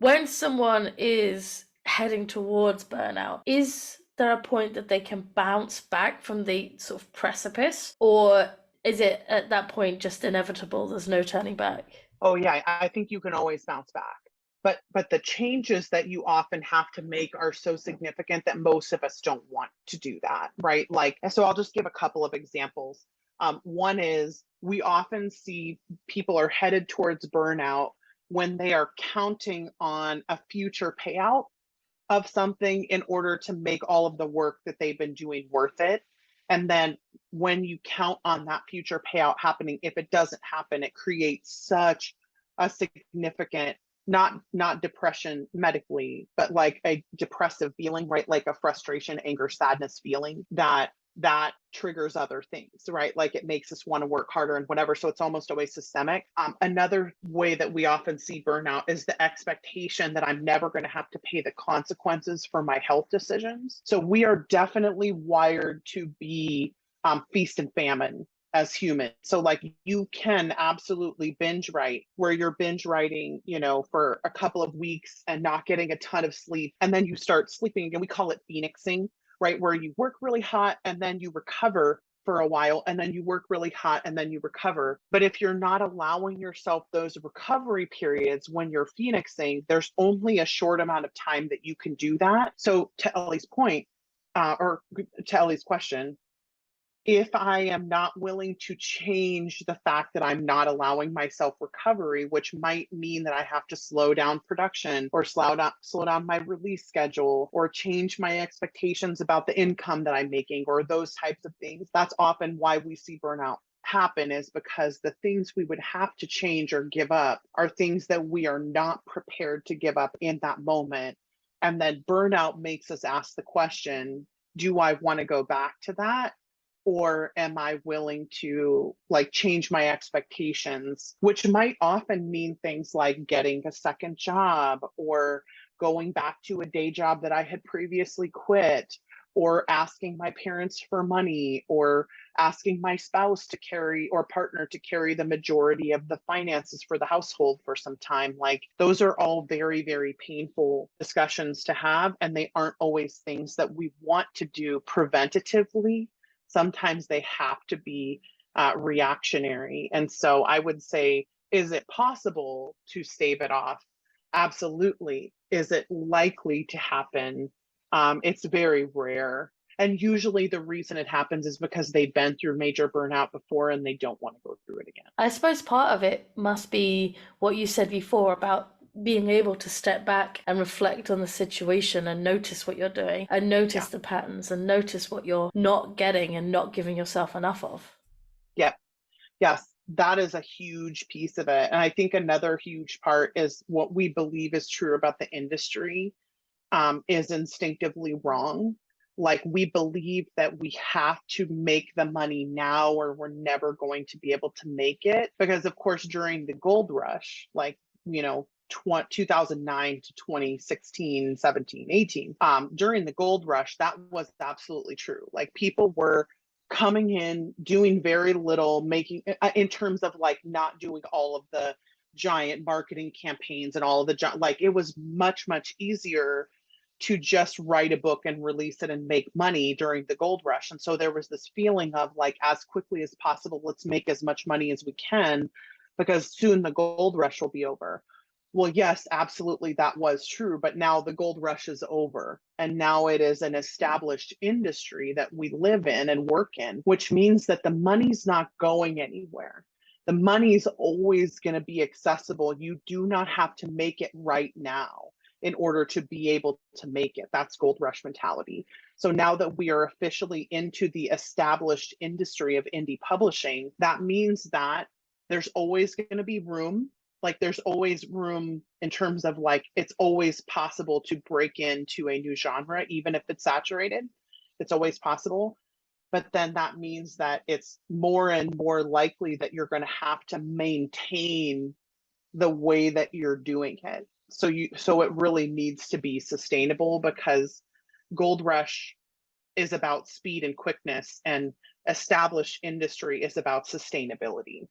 When someone is heading towards burnout, is there a point that they can bounce back from the sort of precipice, or is it at that point just inevitable? There's no turning back? Oh yeah, I think you can always bounce back. But the changes that you often have to make are so significant that most of us don't want to do that, right? Like, so I'll just give a couple of examples. One is we often see people are headed towards burnout when they are counting on a future payout of something in order to make all of the work that they've been doing worth it. And then when you count on that future payout happening, if it doesn't happen, it creates such a significant, not depression medically, but like a depressive feeling, right? Like a frustration, anger, sadness feeling that triggers other things, right? Like it makes us want to work harder and whatever. So it's almost always systemic. Another way that we often see burnout is the expectation that I'm never going to have to pay the consequences for my health decisions. So we are definitely wired to be feast and famine as humans. So like you can absolutely binge write where you're binge writing, for a couple of weeks and not getting a ton of sleep. And then you start sleeping again. We call it phoenixing, right? Where you work really hot and then you recover for a while and then you work really hot and then you recover. But if you're not allowing yourself those recovery periods when you're phoenixing, there's only a short amount of time that you can do that. So to Ellie's point, or to Ellie's question, if I am not willing to change the fact that I'm not allowing myself recovery, which might mean that I have to slow down production or slow down my release schedule or change my expectations about the income that I'm making or those types of things, that's often why we see burnout happen, is because the things we would have to change or give up are things that we are not prepared to give up in that moment. And then burnout makes us ask the question, do I want to go back to that? Or am I willing to like change my expectations, which might often mean things like getting a second job or going back to a day job that I had previously quit, or asking my parents for money, or asking my spouse to carry or partner to carry the majority of the finances for the household for some time. Like those are all very, very painful discussions to have. And they aren't always things that we want to do preventatively. Sometimes they have to be reactionary. And so I would say, is it possible to stave it off? Absolutely. Is it likely to happen? It's very rare. And usually the reason it happens is because they've been through major burnout before and they don't want to go through it again. I suppose part of it must be what you said before about being able to step back and reflect on the situation and notice what you're doing and Yeah. notice the patterns and notice what you're not getting and not giving yourself enough of. Yeah. Yes. That is a huge piece of it. And I think another huge part is what we believe is true about the industry is instinctively wrong. Like we believe that we have to make the money now or we're never going to be able to make it. Because, of course, during the gold rush, like, 2009 to 2016, 17, 18, during the gold rush, that was absolutely true. Like people were coming in, doing very little, making in terms of like not doing all of the giant marketing campaigns and all of the like it was much, much easier to just write a book and release it and make money during the gold rush. And so there was this feeling of like, as quickly as possible, let's make as much money as we can because soon the gold rush will be over. Well, yes, absolutely, that was true. But now the gold rush is over. And now it is an established industry that we live in and work in, which means that the money's not going anywhere. The money's always going to be accessible. You do not have to make it right now in order to be able to make it. That's gold rush mentality. So now that we are officially into the established industry of indie publishing, that means that there's always going to be room. Like there's always room in terms of like, it's always possible to break into a new genre, even if it's saturated. It's always possible. But then that means that it's more and more likely that you're going to have to maintain the way that you're doing it. So it really needs to be sustainable because Gold Rush is about speed and quickness and established industry is about sustainability.